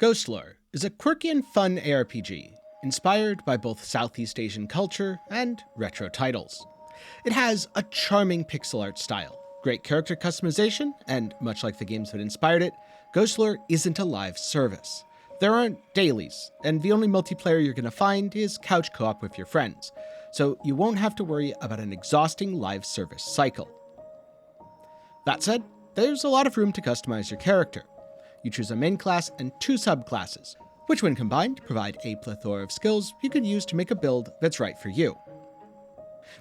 Ghostlore is a quirky and fun ARPG, inspired by both Southeast Asian culture and retro titles. It has a charming pixel art style, great character customization, and much like the games that inspired it, Ghostlore isn't a live service. There aren't dailies, and the only multiplayer you're going to find is couch co-op with your friends, so you won't have to worry about an exhausting live service cycle. That said, there's a lot of room to customize your character. You choose a main class and 2 subclasses, which when combined provide a plethora of skills you can use to make a build that's right for you.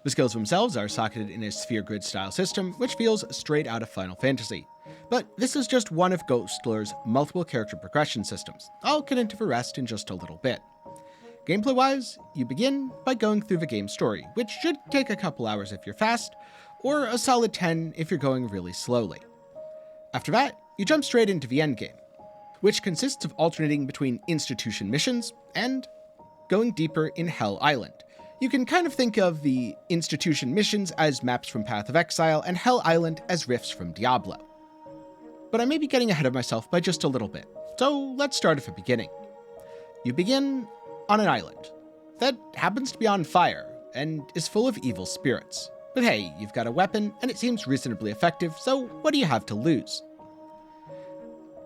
The skills themselves are socketed in a sphere grid style system, which feels straight out of Final Fantasy. But this is just one of Ghostlore's multiple character progression systems. I'll get into the rest in just a little bit. Gameplay-wise, you begin by going through the game story, which should take a couple hours if you're fast, or a solid 10 if you're going really slowly. After that, you jump straight into the endgame, which consists of alternating between institution missions and going deeper in Hell Island. You can kind of think of the institution missions as maps from Path of Exile and Hell Island as rifts from Diablo. But I may be getting ahead of myself by just a little bit, so let's start at the beginning. You begin on an island that happens to be on fire and is full of evil spirits. But hey, you've got a weapon and it seems reasonably effective, so what do you have to lose?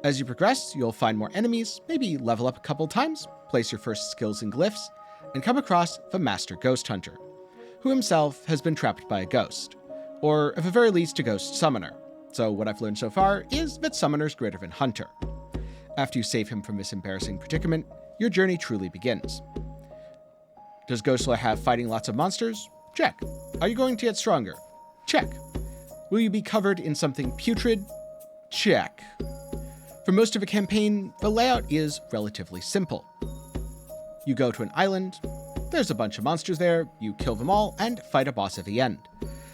As you progress, you'll find more enemies, maybe level up a couple times, place your first skills and glyphs, and come across the Master Ghost Hunter, who himself has been trapped by a ghost, or at the very least a ghost summoner. So what I've learned so far is that summoner's greater than hunter. After you save him from this embarrassing predicament, your journey truly begins. Does Ghostlore have fighting lots of monsters? Check. Are you going to get stronger? Check. Will you be covered in something putrid? Check. For most of the campaign, the layout is relatively simple. You go to an island, there's a bunch of monsters there, you kill them all, and fight a boss at the end.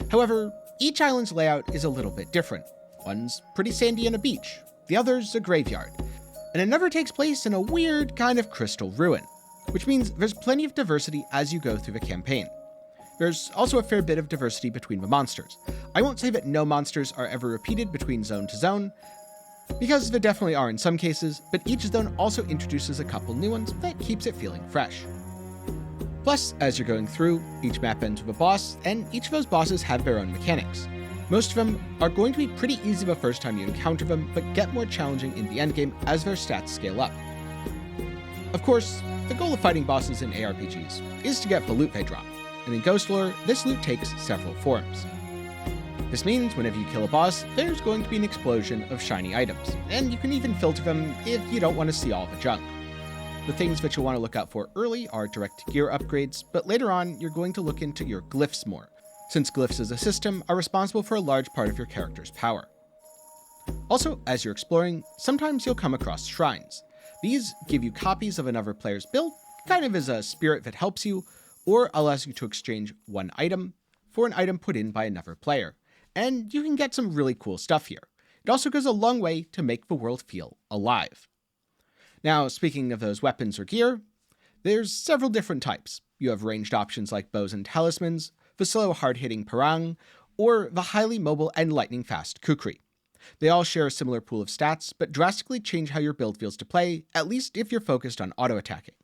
However, each island's layout is a little bit different. One's pretty sandy and a beach, the other's a graveyard, and it never takes place in a weird kind of crystal ruin, which means there's plenty of diversity as you go through the campaign. There's also a fair bit of diversity between the monsters. I won't say that no monsters are ever repeated between zone to zone, because there definitely are in some cases, but each zone also introduces a couple new ones that keeps it feeling fresh. Plus, as you're going through, each map ends with a boss, and each of those bosses have their own mechanics. Most of them are going to be pretty easy the first time you encounter them, but get more challenging in the endgame as their stats scale up. Of course, the goal of fighting bosses in ARPGs is to get the loot they drop, and in Ghostlore, this loot takes several forms. This means whenever you kill a boss, there's going to be an explosion of shiny items, and you can even filter them if you don't want to see all the junk. The things that you'll want to look out for early are direct gear upgrades, but later on you're going to look into your glyphs more, since glyphs as a system are responsible for a large part of your character's power. Also, as you're exploring, sometimes you'll come across shrines. These give you copies of another player's build, kind of as a spirit that helps you, or allows you to exchange one item for an item put in by another player. And you can get some really cool stuff here. It also goes a long way to make the world feel alive. Now, speaking of those weapons or gear, there's several different types. You have ranged options like bows and talismans, the slow hard-hitting parang, or the highly mobile and lightning-fast kukri. They all share a similar pool of stats, but drastically change how your build feels to play, at least if you're focused on auto-attacking.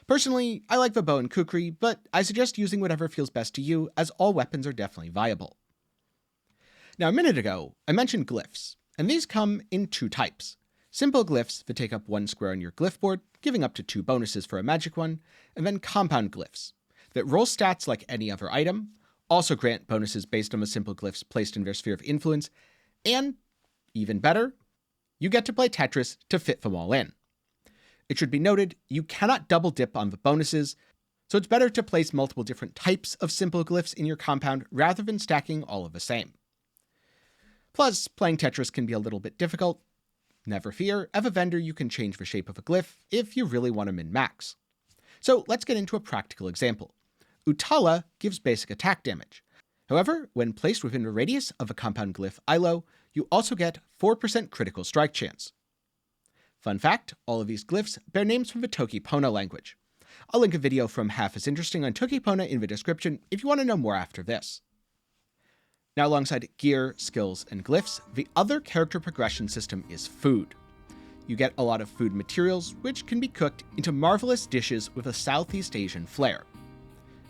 Personally, I like the bow and kukri, but I suggest using whatever feels best to you, as all weapons are definitely viable. Now, a minute ago, I mentioned glyphs, and these come in 2 types. Simple glyphs that take up 1 square on your glyph board, giving up to 2 bonuses for a magic one, and then compound glyphs that roll stats like any other item, also grant bonuses based on the simple glyphs placed in their sphere of influence, and, even better, you get to play Tetris to fit them all in. It should be noted, you cannot double dip on the bonuses, so it's better to place multiple different types of simple glyphs in your compound rather than stacking all of the same. Plus, playing Tetris can be a little bit difficult. Never fear, as a vendor you can change the shape of a glyph if you really want to min-max. So let's get into a practical example. Utala gives basic attack damage. However, when placed within the radius of a compound glyph ILO, you also get 4% critical strike chance. Fun fact, all of these glyphs bear names from the Tokipona language. I'll link a video from Half as Interesting on Tokipona in the description if you want to know more after this. Now, alongside gear, skills, and glyphs, the other character progression system is food. You get a lot of food materials, which can be cooked into marvelous dishes with a Southeast Asian flair.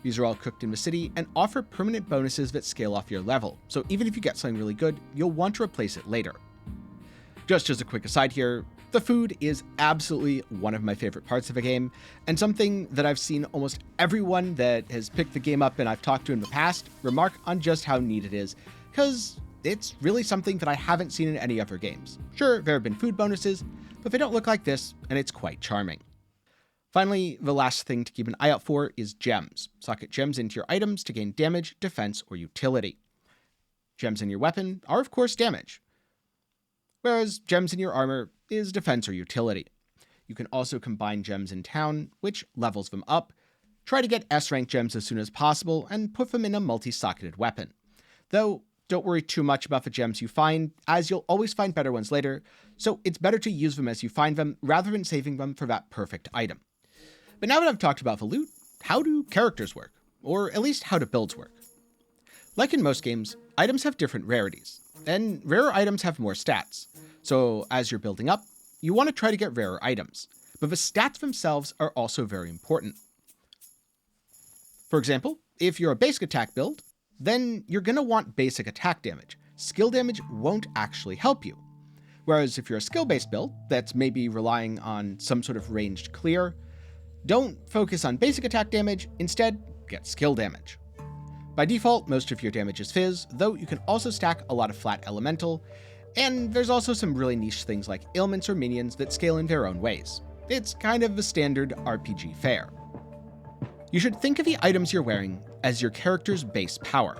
These are all cooked in the city and offer permanent bonuses that scale off your level, so even if you get something really good, you'll want to replace it later. Just as a quick aside here, the food is absolutely one of my favorite parts of a game, and something that I've seen almost everyone that has picked the game up and I've talked to in the past remark on just how neat it is, because it's really something that I haven't seen in any other games. Sure, there have been food bonuses, but they don't look like this, and it's quite charming. Finally, the last thing to keep an eye out for is gems. Socket gems into your items to gain damage, defense, or utility. Gems in your weapon are of course damage, whereas gems in your armor is defense or utility. You can also combine gems in town, which levels them up. Try to get S-rank gems as soon as possible, and put them in a multi-socketed weapon. Though, don't worry too much about the gems you find, as you'll always find better ones later, so it's better to use them as you find them, rather than saving them for that perfect item. But now that I've talked about the loot, how do characters work? Or at least how do builds work? Like in most games, items have different rarities, and rarer items have more stats. So as you're building up, you want to try to get rarer items, but the stats themselves are also very important. For example, if you're a basic attack build, then you're going to want basic attack damage. Skill damage won't actually help you. Whereas if you're a skill-based build that's maybe relying on some sort of ranged clear, don't focus on basic attack damage, instead get skill damage. By default, most of your damage is Fizz, though you can also stack a lot of flat elemental, and there's also some really niche things like ailments or minions that scale in their own ways. It's kind of the standard RPG fare. You should think of the items you're wearing as your character's base power.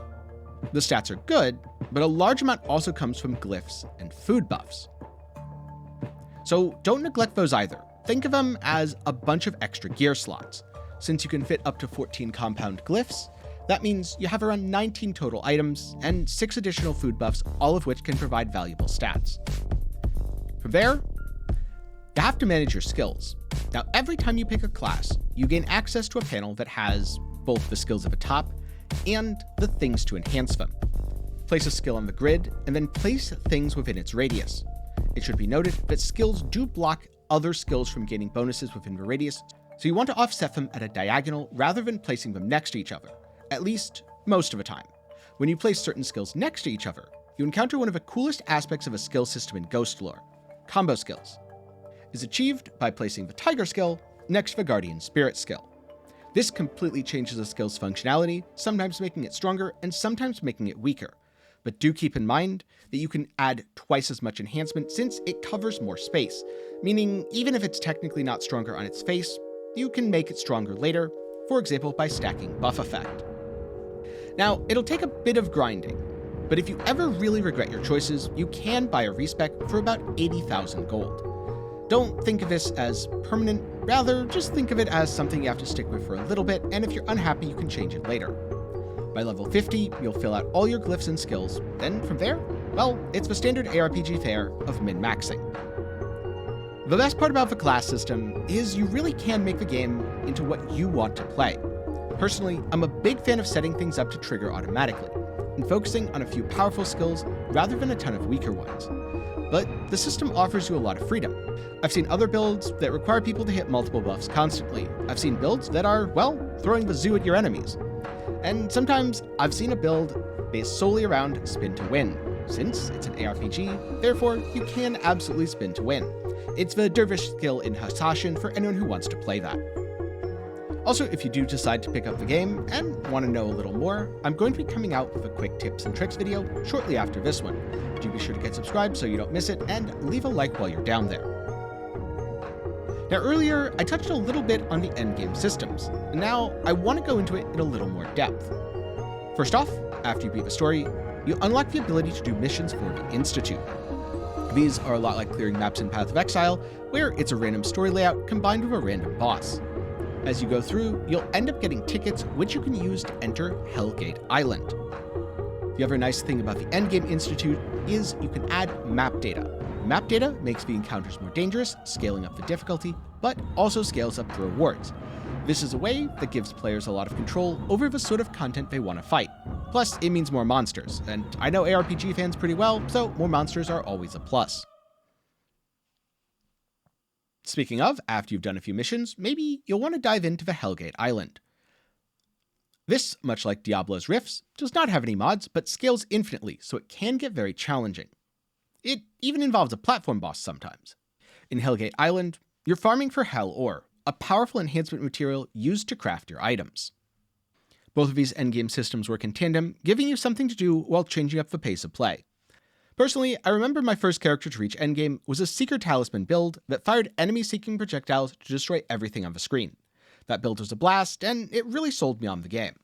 The stats are good, but a large amount also comes from glyphs and food buffs. So don't neglect those either. Think of them as a bunch of extra gear slots. Since you can fit up to 14 compound glyphs, that means you have around 19 total items and 6 additional food buffs, all of which can provide valuable stats. From there, you have to manage your skills. Now, every time you pick a class, you gain access to a panel that has both the skills at the top and the things to enhance them. Place a skill on the grid, and then place things within its radius. It should be noted that skills do block other skills from gaining bonuses within the radius, so you want to offset them at a diagonal rather than placing them next to each other, at least most of the time. When you place certain skills next to each other, you encounter one of the coolest aspects of a skill system in Ghostlore: combo skills. Is achieved by placing the Tiger skill next to the Guardian Spirit skill. This completely changes a skill's functionality, sometimes making it stronger and sometimes making it weaker. But do keep in mind that you can add twice as much enhancement since it covers more space, meaning even if it's technically not stronger on its face, you can make it stronger later, for example by stacking buff effect. Now, it'll take a bit of grinding, but if you ever really regret your choices, you can buy a respec for about 80,000 gold. Don't think of this as permanent, rather just think of it as something you have to stick with for a little bit, and if you're unhappy you can change it later. By level 50, you'll fill out all your glyphs and skills, then from there, well, it's the standard ARPG fare of min-maxing. The best part about the class system is you really can make the game into what you want to play. Personally, I'm a big fan of setting things up to trigger automatically, and focusing on a few powerful skills rather than a ton of weaker ones. But the system offers you a lot of freedom. I've seen other builds that require people to hit multiple buffs constantly. I've seen builds that are, well, throwing the zoo at your enemies. And sometimes I've seen a build based solely around spin to win. Since it's an ARPG, therefore you can absolutely spin to win. It's the dervish skill in Hasashin for anyone who wants to play that. Also, if you do decide to pick up the game and want to know a little more, I'm going to be coming out with a quick tips and tricks video shortly after this one. Do be sure to get subscribed so you don't miss it, and leave a like while you're down there. Now earlier, I touched a little bit on the endgame systems, and now I want to go into it in a little more depth. First off, after you beat the story, you unlock the ability to do missions for the Institute. These are a lot like clearing maps in Path of Exile, where it's a random story layout combined with a random boss. As you go through, you'll end up getting tickets which you can use to enter Hellgate Island. The other nice thing about the Endgame Institute is you can add map data. Map data makes the encounters more dangerous, scaling up the difficulty, but also scales up the rewards. This is a way that gives players a lot of control over the sort of content they want to fight. Plus, it means more monsters, and I know ARPG fans pretty well, so more monsters are always a plus. Speaking of, after you've done a few missions, maybe you'll want to dive into the Hellgate Island. This, much like Diablo's Rifts, does not have any mods, but scales infinitely, so it can get very challenging. It even involves a platform boss sometimes. In Hellgate Island, you're farming for Hell Ore, a powerful enhancement material used to craft your items. Both of these endgame systems work in tandem, giving you something to do while changing up the pace of play. Personally, I remember my first character to reach endgame was a Seeker Talisman build that fired enemy-seeking projectiles to destroy everything on the screen. That build was a blast, and it really sold me on the game.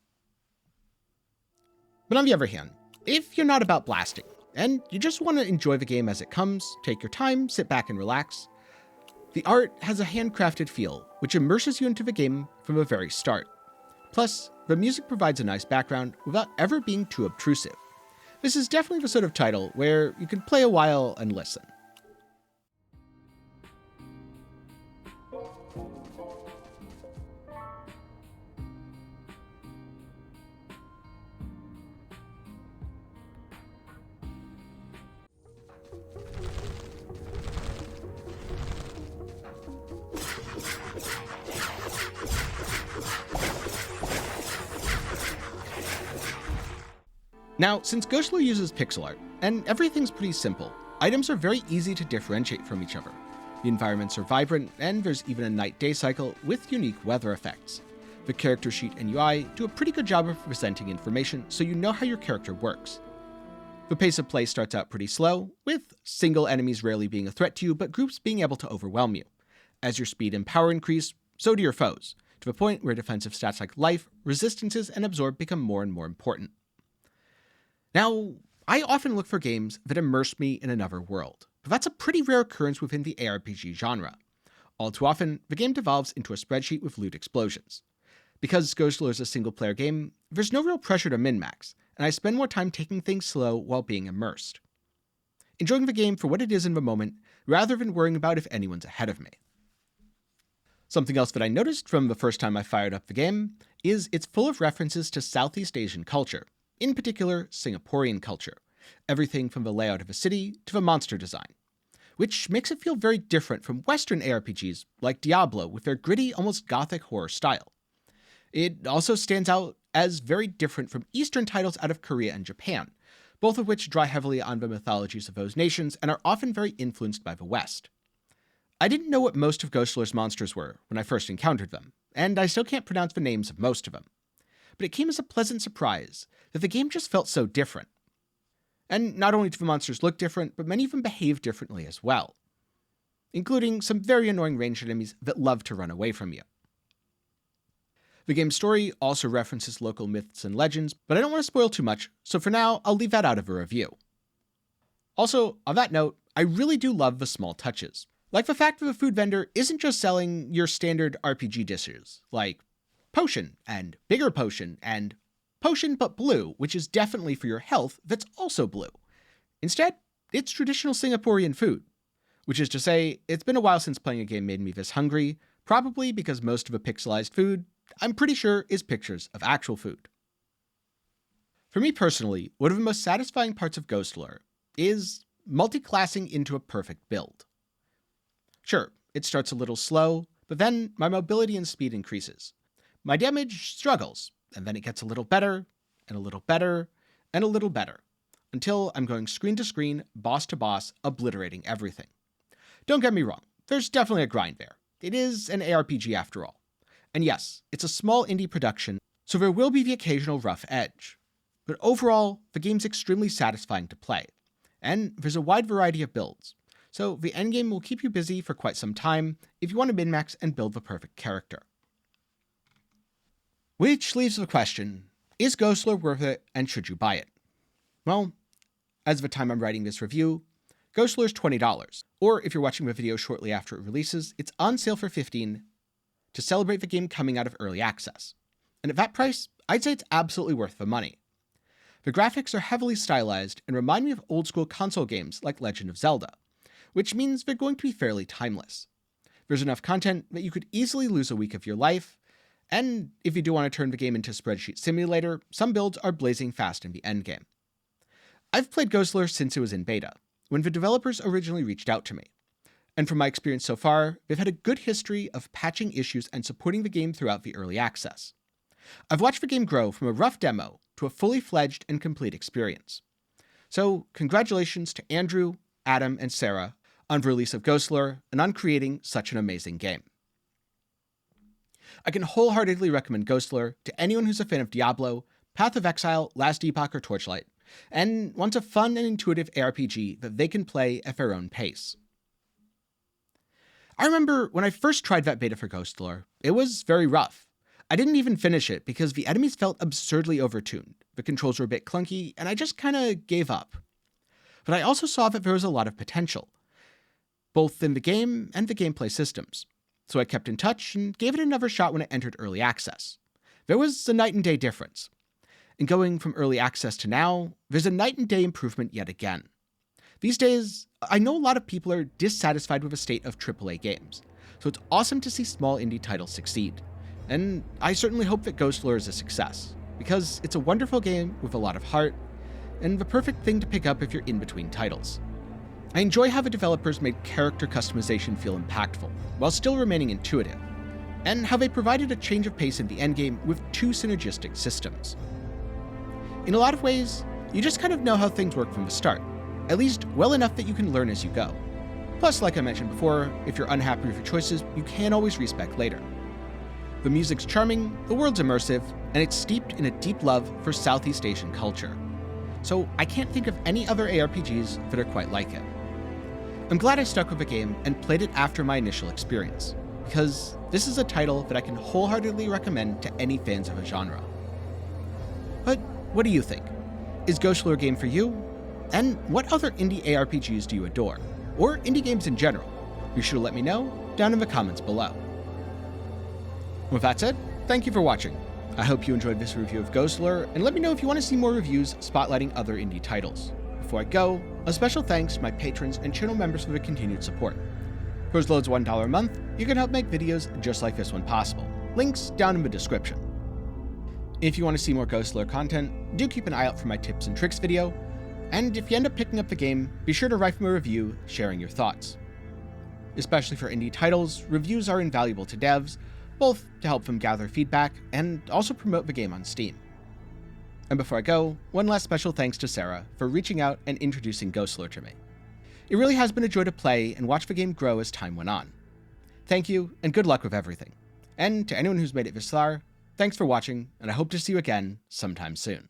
But on the other hand, if you're not about blasting, and you just want to enjoy the game as it comes, take your time, sit back and relax, the art has a handcrafted feel, which immerses you into the game from the very start. Plus, the music provides a nice background without ever being too obtrusive. This is definitely the sort of title where you can play a while and listen. Now, since Ghostlore uses pixel art, and everything's pretty simple, items are very easy to differentiate from each other. The environments are vibrant, and there's even a night-day cycle with unique weather effects. The character sheet and UI do a pretty good job of presenting information so you know how your character works. The pace of play starts out pretty slow, with single enemies rarely being a threat to you, but groups being able to overwhelm you. As your speed and power increase, so do your foes, to the point where defensive stats like life, resistances, and absorb become more and more important. Now, I often look for games that immerse me in another world, but that's a pretty rare occurrence within the ARPG genre. All too often, the game devolves into a spreadsheet with loot explosions. Because Ghostlore is a single-player game, there's no real pressure to min-max, and I spend more time taking things slow while being immersed. Enjoying the game for what it is in the moment, rather than worrying about if anyone's ahead of me. Something else that I noticed from the first time I fired up the game is it's full of references to Southeast Asian culture. In particular, Singaporean culture, everything from the layout of a city to the monster design, which makes it feel very different from Western ARPGs like Diablo with their gritty, almost gothic horror style. It also stands out as very different from Eastern titles out of Korea and Japan, both of which draw heavily on the mythologies of those nations and are often very influenced by the West. I didn't know what most of Ghostlore's monsters were when I first encountered them, and I still can't pronounce the names of most of them. But it came as a pleasant surprise that the game just felt so different. And not only do the monsters look different, but many of them behave differently as well, including some very annoying ranged enemies that love to run away from you. The game's story also references local myths and legends, but I don't want to spoil too much, so for now, I'll leave that out of a review. Also, on that note, I really do love the small touches, like the fact that the food vendor isn't just selling your standard RPG dishes, like potion, and bigger potion, and potion but blue, which is definitely for your health, that's also blue. Instead, it's traditional Singaporean food. Which is to say, it's been a while since playing a game made me this hungry, probably because most of the pixelized food, I'm pretty sure, is pictures of actual food. For me personally, one of the most satisfying parts of Ghostlore is multi-classing into a perfect build. Sure, it starts a little slow, but then my mobility and speed increases. My damage struggles, and then it gets a little better, and a little better, and a little better, until I'm going screen to screen, boss to boss, obliterating everything. Don't get me wrong, there's definitely a grind there. It is an ARPG after all. And yes, it's a small indie production, so there will be the occasional rough edge. But overall, the game's extremely satisfying to play, and there's a wide variety of builds, so the endgame will keep you busy for quite some time if you want to min-max and build the perfect character. Which leaves the question, is Ghostlore worth it and should you buy it? Well, as of the time I'm writing this review, Ghostlore's $20, or if you're watching the video shortly after it releases, it's on sale for $15 to celebrate the game coming out of early access. And at that price, I'd say it's absolutely worth the money. The graphics are heavily stylized and remind me of old school console games like Legend of Zelda, which means they're going to be fairly timeless. There's enough content that you could easily lose a week of your life, and if you do want to turn the game into spreadsheet simulator, some builds are blazing fast in the endgame. I've played Ghostlore since it was in beta, when the developers originally reached out to me. And from my experience so far, they've had a good history of patching issues and supporting the game throughout the early access. I've watched the game grow from a rough demo to a fully fledged and complete experience. So congratulations to Andrew, Adam, and Sarah on the release of Ghostlore and on creating such an amazing game. I can wholeheartedly recommend Ghostlore to anyone who's a fan of Diablo, Path of Exile, Last Epoch, or Torchlight, and wants a fun and intuitive ARPG that they can play at their own pace. I remember when I first tried that beta for Ghostlore, it was very rough. I didn't even finish it because the enemies felt absurdly overtuned, the controls were a bit clunky, and I just kinda gave up. But I also saw that there was a lot of potential, both in the game and the gameplay systems. So I kept in touch and gave it another shot when it entered early access. There was a night and day difference. And going from early access to now, there's a night and day improvement yet again. These days, I know a lot of people are dissatisfied with the state of AAA games, so it's awesome to see small indie titles succeed. And I certainly hope that Ghostlore is a success, because it's a wonderful game with a lot of heart, and the perfect thing to pick up if you're in between titles. I enjoy how the developers made character customization feel impactful, while still remaining intuitive, and how they provided a change of pace in the endgame with two synergistic systems. In a lot of ways, you just kind of know how things work from the start, at least well enough that you can learn as you go. Plus, like I mentioned before, if you're unhappy with your choices, you can always respec later. The music's charming, the world's immersive, and it's steeped in a deep love for Southeast Asian culture. So I can't think of any other ARPGs that are quite like it. I'm glad I stuck with the game and played it after my initial experience, because this is a title that I can wholeheartedly recommend to any fans of a genre. But what do you think? Is Ghostlore a game for you? And what other indie ARPGs do you adore? Or indie games in general? Be sure to let me know down in the comments below. With that said, thank you for watching. I hope you enjoyed this review of Ghostlore, and let me know if you want to see more reviews spotlighting other indie titles. Before I go, a special thanks to my patrons and channel members for their continued support. For as low as $1 a month, you can help make videos just like this one possible. Links down in the description. If you want to see more Ghostlore content, do keep an eye out for my tips and tricks video, and if you end up picking up the game, be sure to write me a review sharing your thoughts. Especially for indie titles, reviews are invaluable to devs, both to help them gather feedback and also promote the game on Steam. And before I go, one last special thanks to Sarah for reaching out and introducing Ghostlore to me. It really has been a joy to play and watch the game grow as time went on. Thank you, and good luck with everything. And to anyone who's made it this far, thanks for watching, and I hope to see you again sometime soon.